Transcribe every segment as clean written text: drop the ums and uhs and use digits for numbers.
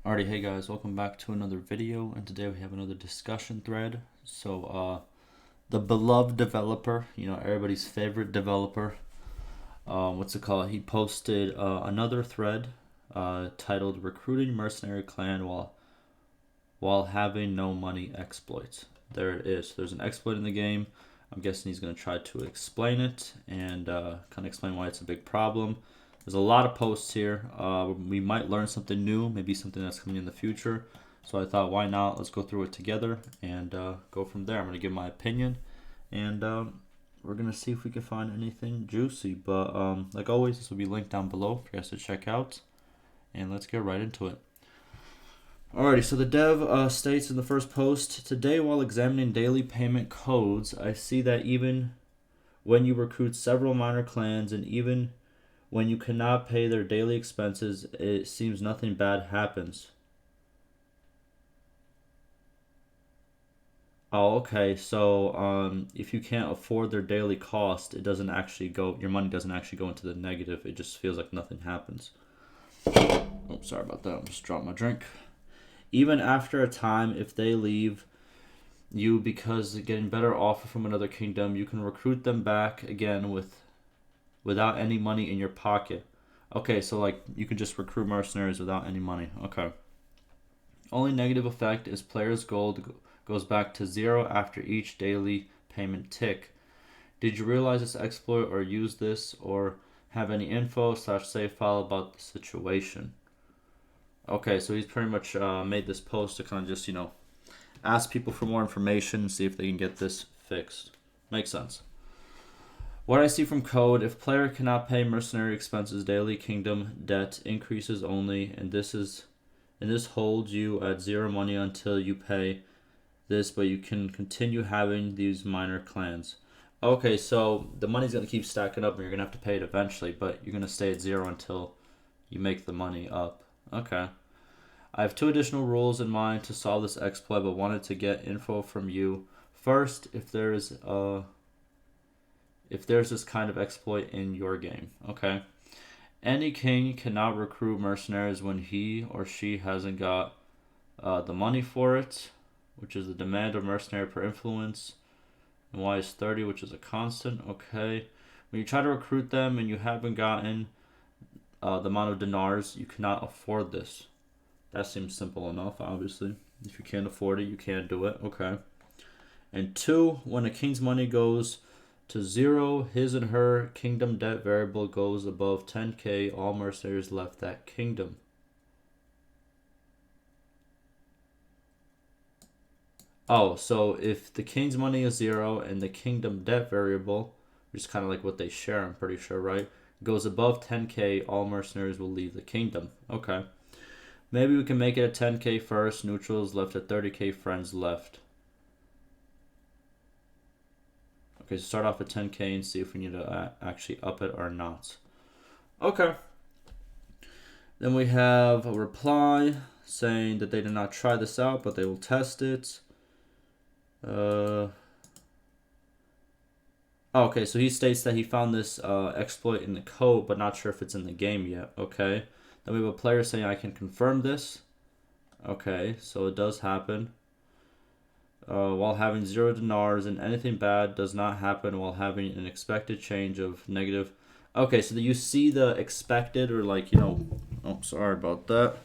Alrighty, hey guys, welcome back to another video, and today we have another discussion thread. The beloved developer, everybody's favorite developer, what's it called? He posted another thread titled "Recruiting Mercenary Clan while having no money exploits." There it is. There's an exploit in the game. I'm guessing he's going to try to explain it and kind of explain why it's a big problem. There's a lot of posts here. We might learn something new, maybe something that's coming in the future. So I thought, why not? Let's go through it together and go from there. I'm going to give my opinion, and we're going to see if we can find anything juicy. But like always, this will be linked down below for you guys to check out. And let's get right into it. Alrighty, so the dev states in the first post, today while examining daily payment codes, I see that even when you recruit several minor clans and even when you cannot pay their daily expenses, it seems nothing bad happens. Oh, okay. So, if you can't afford their daily cost, it doesn't actually go. Your money doesn't actually go into the negative. It just feels like nothing happens. Oh, sorry about that. I just dropped my drink. Even after a time, if they leave you because getting better offer from another kingdom, you can recruit them back again without any money in your pocket. Okay, so like you can just recruit mercenaries without any money. Okay. Only negative effect is players' gold goes back to zero after each daily payment tick. Did you realize this exploit or use this or have any info / save file about the situation? Okay, so he's pretty much made this post to kind of just, ask people for more information and see if they can get this fixed. Makes sense. What I see from code, if player cannot pay mercenary expenses daily, kingdom debt increases only, and this holds you at zero money until you pay this, but you can continue having these minor clans. Okay, so the money's gonna keep stacking up and you're gonna have to pay it eventually, but you're gonna stay at zero until you make the money up. Okay. I have two additional rules in mind to solve this exploit, but wanted to get info from you. First, if there's this kind of exploit in your game. Okay. Any king cannot recruit mercenaries when he or she hasn't got the money for it, which is the demand of mercenary per influence. And Y is 30, which is a constant. Okay. When you try to recruit them and you haven't gotten the amount of dinars, you cannot afford this. That seems simple enough, obviously. If you can't afford it, you can't do it. Okay. And 2, when a king's money goes to 0, his and her kingdom debt variable goes above 10k, all mercenaries left that kingdom. Oh, so if the king's money is 0 and the kingdom debt variable, which is kind of like what they share, I'm pretty sure, right, goes above 10k, all mercenaries will leave the kingdom. Okay. Maybe we can make it a 10k first, neutrals left at 30k, friends left. Okay, so start off at 10k and see if we need to actually up it or not. Okay. Then we have a reply saying that they did not try this out, but they will test it. Okay, so he states that he found this exploit in the code, but not sure if it's in the game yet. Okay. Then we have a player saying, I can confirm this. Okay, so it does happen. While having 0 dinars, and anything bad does not happen while having an expected change of negative. Okay, so you see the expected, or like, oh, sorry about that.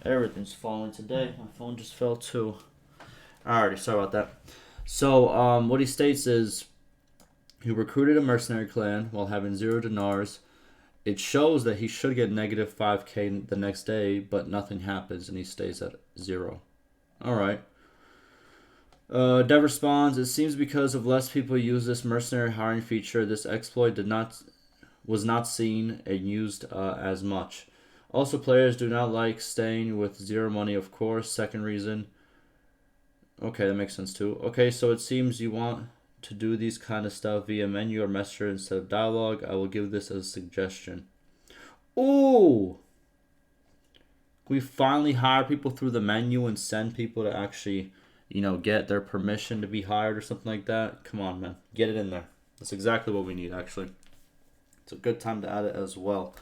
Everything's falling today. My phone just fell too. Alrighty, sorry about that. So, what he states is, he recruited a mercenary clan while having 0 dinars. It shows that he should get negative 5k the next day, but nothing happens and he stays at 0. Alright. Dev responds, it seems because of less people use this mercenary hiring feature, this exploit was not seen and used as much. Also, players do not like staying with 0 money, of course. Second reason. Okay, that makes sense too. Okay, so it seems you want to do these kind of stuff via menu or messenger instead of dialogue. I will give this as a suggestion. Ooh! We finally hire people through the menu and send people to actually, get their permission to be hired or something like that. Come on, man. Get it in there. That's exactly what we need, actually. It's a good time to add it as well.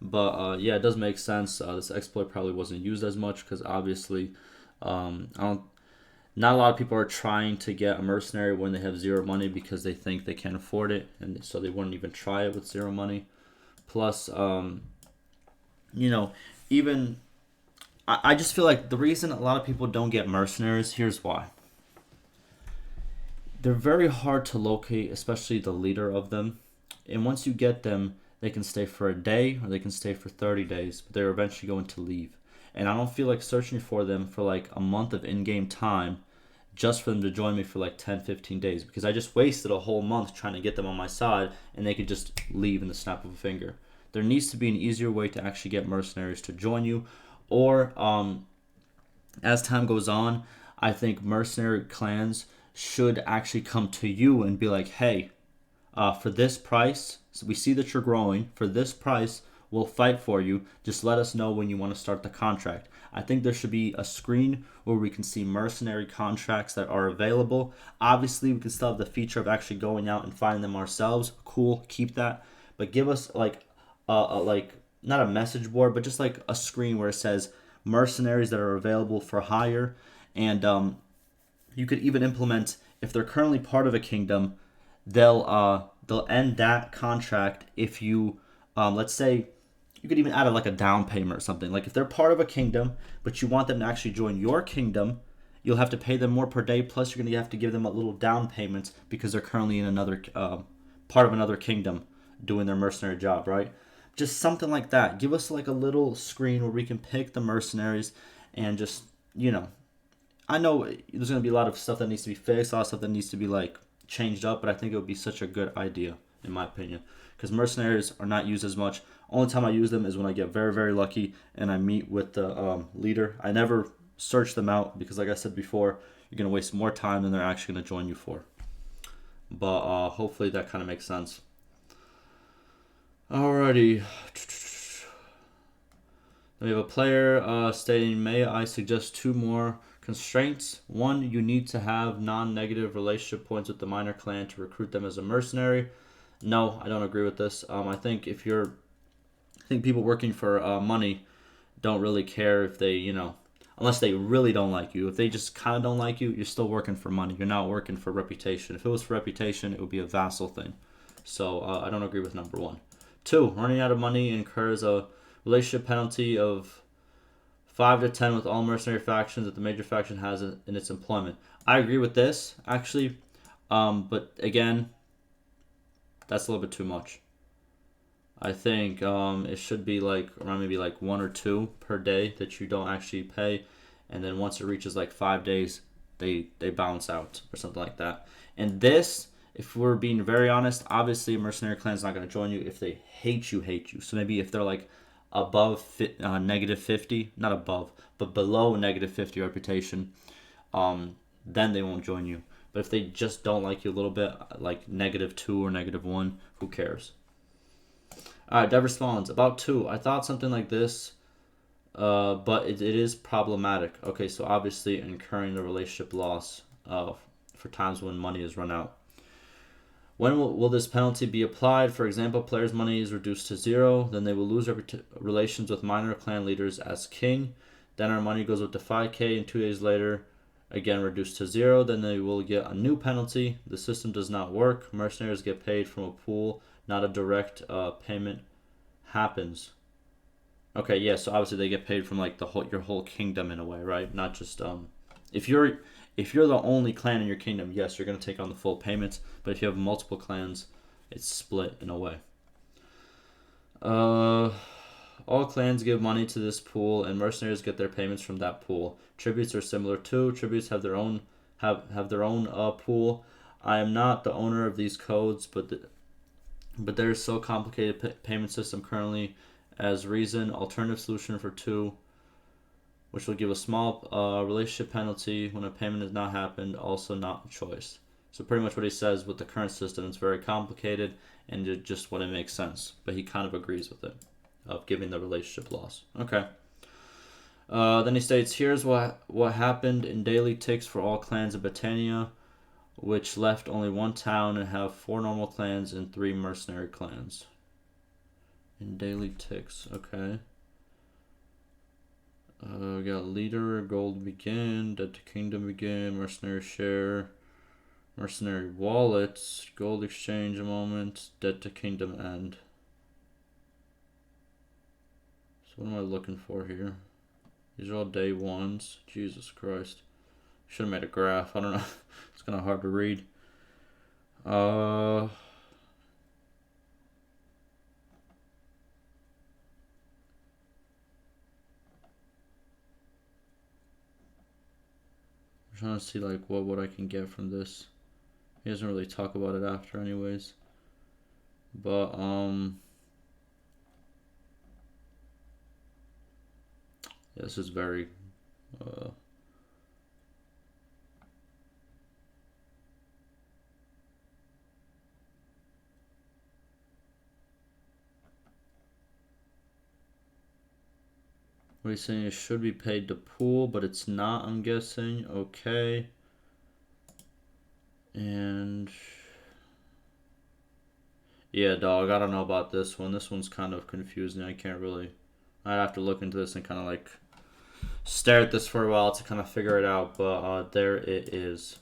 But yeah, it does make sense. This exploit probably wasn't used as much because obviously, I don't. Not a lot of people are trying to get a mercenary when they have zero money because they think they can't afford it, and so they wouldn't even try it with zero money. Plus, you know, even I just feel like the reason a lot of people don't get mercenaries, here's why. They're very hard to locate, especially the leader of them. And once you get them, they can stay for a day or they can stay for 30 days, but they're eventually going to leave. And I don't feel like searching for them for like a month of in game time just for them to join me for like 10, 15 days because I just wasted a whole month trying to get them on my side and they could just leave in the snap of a finger. There needs to be an easier way to actually get mercenaries to join you, or as time goes on, I think mercenary clans should actually come to you and be like, hey, for this price, so we see that you're growing. For this price, we'll fight for you. Just let us know when you want to start the contract. I think there should be a screen where we can see mercenary contracts that are available. Obviously, we can still have the feature of actually going out and finding them ourselves. Cool, keep that. But give us like not a message board, but just like a screen where it says mercenaries that are available for hire, and you could even implement if they're currently part of a kingdom, they'll end that contract if you let's say you could even add like a down payment or something. Like if they're part of a kingdom, but you want them to actually join your kingdom, you'll have to pay them more per day. Plus, you're gonna have to give them a little down payment because they're currently in another part of another kingdom doing their mercenary job, right? Just something like that. Give us like a little screen where we can pick the mercenaries and just I know there's gonna be a lot of stuff that needs to be fixed, a lot of stuff that needs to be like changed up, but I think it would be such a good idea in my opinion because mercenaries are not used as much. Only time I use them is when I get very, very lucky and I meet with the leader. I never search them out because, like I said before, you're going to waste more time than they're actually going to join you for. But hopefully that kind of makes sense. Alrighty. Then we have a player stating, may I suggest two more constraints. One, you need to have non-negative relationship points with the minor clan to recruit them as a mercenary. No, I don't agree with this. I think I think people working for money don't really care if they, unless they really don't like you. If they just kind of don't like you, you're still working for money. You're not working for reputation. If it was for reputation, it would be a vassal thing. So I don't agree with number one. Two, running out of money incurs a relationship penalty of 5 to 10 with all mercenary factions that the major faction has in its employment. I agree with this, actually. But again, that's a little bit too much. I think it should be like around maybe like 1 or 2 per day that you don't actually pay, and then once it reaches like 5 days, they bounce out or something like that. And this, if we're being very honest, obviously a mercenary clan's not going to join you if they hate you. So maybe if they're like above negative 50, not above, but below negative 50 reputation, then they won't join you. But if they just don't like you a little bit, like -2 or -1, who cares? Alright, Dev responds, about 2. I thought something like this, but it is problematic. Okay, so obviously incurring the relationship loss for times when money is run out. When will this penalty be applied? For example, players' money is reduced to 0, then they will lose relations with minor clan leaders as king. Then our money goes up to 5k, and 2 days later, again reduced to 0. Then they will get a new penalty. The system does not work. Mercenaries get paid from a pool, not a direct payment happens. Okay, yeah, so obviously they get paid from like your whole kingdom in a way, right? Not just if you're the only clan in your kingdom, yes, you're gonna take on the full payments. But if you have multiple clans, it's split in a way. All clans give money to this pool, and mercenaries get their payments from that pool. Tributes are similar too. Tributes have their own pool. I am not the owner of these codes, but there's so complicated payment system currently as reason. Alternative solution for 2, which will give a small relationship penalty when a payment has not happened, also not a choice. So pretty much what he says with the current system, it's very complicated and just what it makes sense. But he kind of agrees with it, of giving the relationship loss. Okay. Then he states, here's what happened in daily ticks for all clans of Britannia, which left only 1 town and have 4 normal clans and 3 mercenary clans. In daily ticks, okay. We got leader, gold begin, dead to kingdom begin, mercenary share, mercenary wallets, gold exchange a moment, dead to kingdom end. So what am I looking for here? These are all day ones. Jesus Christ. Should have made a graph. I don't know. It's kind of hard to read. I'm trying to see like what I can get from this. He doesn't really talk about it after anyways. But yeah, this is very what he's saying, it should be paid to pool, but it's not, I'm guessing. Okay. And yeah, dog, I don't know about this one. This one's kind of confusing. I can't really. I'd have to look into this and kind of like stare at this for a while to kind of figure it out. But there it is.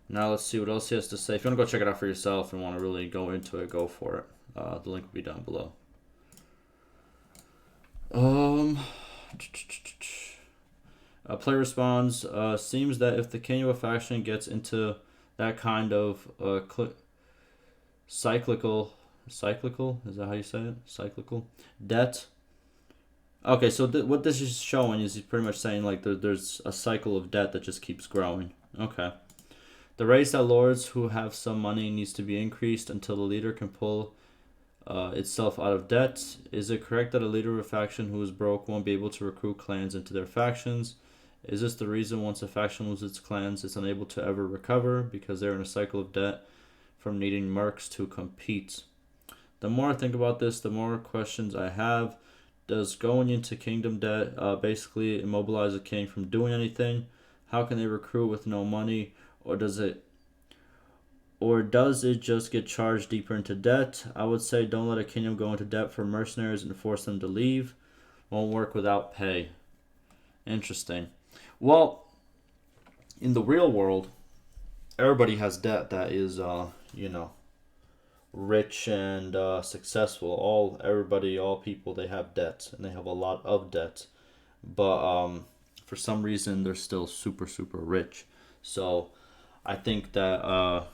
Now let's see what else he has to say. If you want to go check it out for yourself and want to really go into it, go for it. The link will be down below. Player responds, seems that if the king of a faction gets into that kind of cyclical, is that how you say it? Cyclical debt. Okay, so what this is showing is he's pretty much saying like there's a cycle of debt that just keeps growing. Okay. The race that lords who have some money needs to be increased until the leader can pull itself out of debt. Is it correct that a leader of a faction who is broke won't be able to recruit clans into their factions? Is this the reason once a faction loses its clans, it's unable to ever recover because they're in a cycle of debt from needing mercs to compete? The more I think about this, the more questions I have. Does going into kingdom debt basically immobilize a king from doing anything? How can they recruit with no money? Or does it just get charged deeper into debt? I would say don't let a kingdom go into debt for mercenaries and force them to leave. Won't work without pay. Interesting. Well, in the real world, everybody has debt that is, rich and successful. All people, they have debt, and they have a lot of debt. But for some reason, they're still super, super rich. So I think that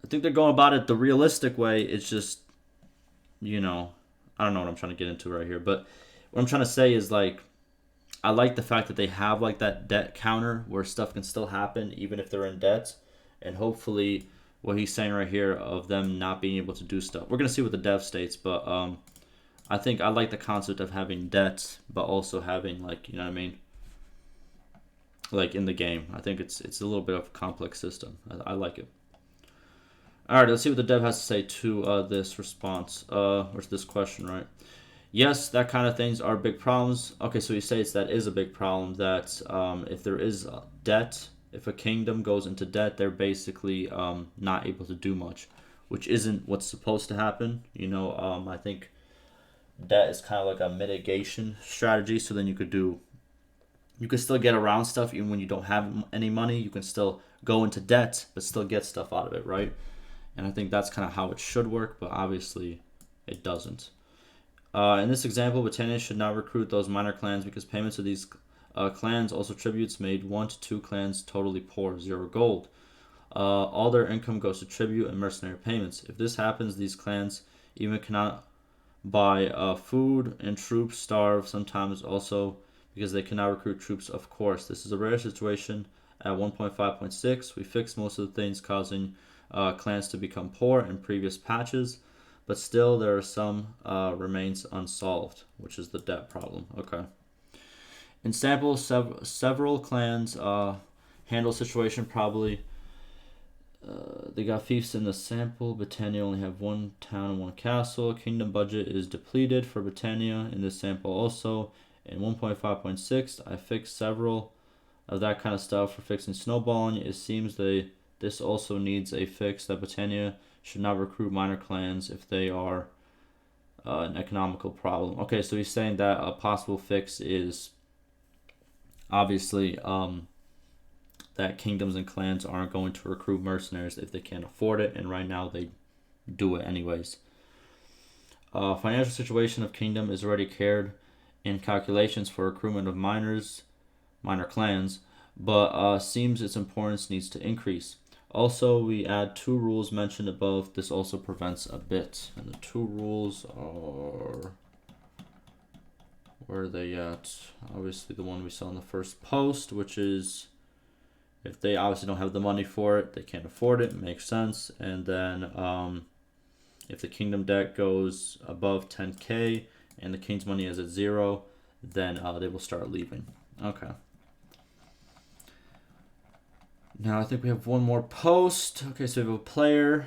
they're going about it the realistic way. It's just, I don't know what I'm trying to get into right here. But what I'm trying to say is like, I like the fact that they have like that debt counter where stuff can still happen even if they're in debt, and hopefully what he's saying right here of them not being able to do stuff. We're gonna see what the dev states, but I think I like the concept of having debt, but also having like what I mean, like in the game. I think it's a little bit of a complex system. I like it. All right, let's see what the dev has to say to this response or this question, right? Yes, that kind of things are big problems. Okay, so he states that is a big problem, that if there is debt, if a kingdom goes into debt, they're basically not able to do much, which isn't what's supposed to happen. I think debt is kind of like a mitigation strategy, so then you could still get around stuff even when you don't have any money. You can still go into debt, but still get stuff out of it, right? And I think that's kind of how it should work, but obviously it doesn't. In this example, Britannia should not recruit those minor clans because payments of these clans, also tributes, made 1 to 2 clans totally poor, 0 gold. All their income goes to tribute and mercenary payments. If this happens, these clans even cannot buy food, and troops starve sometimes also because they cannot recruit troops, of course. This is a rare situation. At 1.5.6, we fixed most of the things causing clans to become poor in previous patches, but still there are some remains unsolved, which is the debt problem. Okay. In sample, several clans handle situation probably. They got fiefs in the sample. Britannia only have 1 town and 1 castle. Kingdom budget is depleted for Britannia in this sample also. In 1.5.6, I fixed several of that kind of stuff for fixing snowballing. It seems this also needs a fix, that Britannia should not recruit minor clans if they are an economical problem. Okay, so he's saying that a possible fix is obviously that kingdoms and clans aren't going to recruit mercenaries if they can't afford it, and right now they do it anyways. Financial situation of kingdom is already cared in calculations for recruitment of minor clans, but seems its importance needs to increase. Also, we add 2 rules mentioned above. This also prevents a bit. And the 2 rules are... where are they at? Obviously the one we saw in the first post, which is if they obviously don't have the money for it, they can't afford it, makes sense. And then if the kingdom debt goes above 10k and the king's money is at 0, then they will start leaving. Okay. Now I think we have one more post. Okay, so we have a player.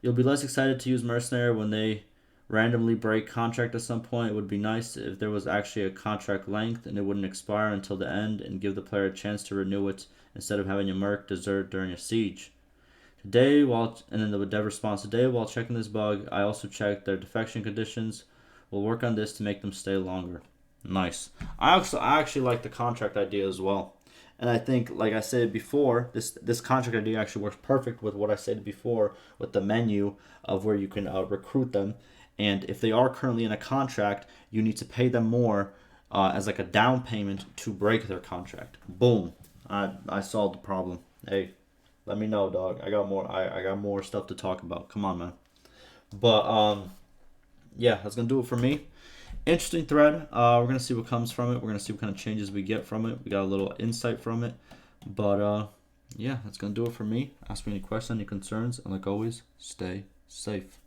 You'll be less excited to use Mercenary when they randomly break contract at some point. It would be nice if there was actually a contract length and it wouldn't expire until the end and give the player a chance to renew it instead of having a merc desert during a siege. And then the dev response, today while checking this bug, I also checked their defection conditions. We'll work on this to make them stay longer. Nice. I actually like the contract idea as well. And I think, like I said before, this contract idea actually works perfect with what I said before with the menu of where you can recruit them. And if they are currently in a contract, you need to pay them more as like a down payment to break their contract. Boom. I solved the problem. Hey, let me know, dog. I got more stuff to talk about. Come on, man. But yeah, that's gonna do it for me. Interesting thread. We're gonna see what comes from it. We're gonna see what kind of changes we get from it. We got a little insight from it. But yeah, that's gonna do it for me. Ask me any questions, any concerns, and like always, stay safe.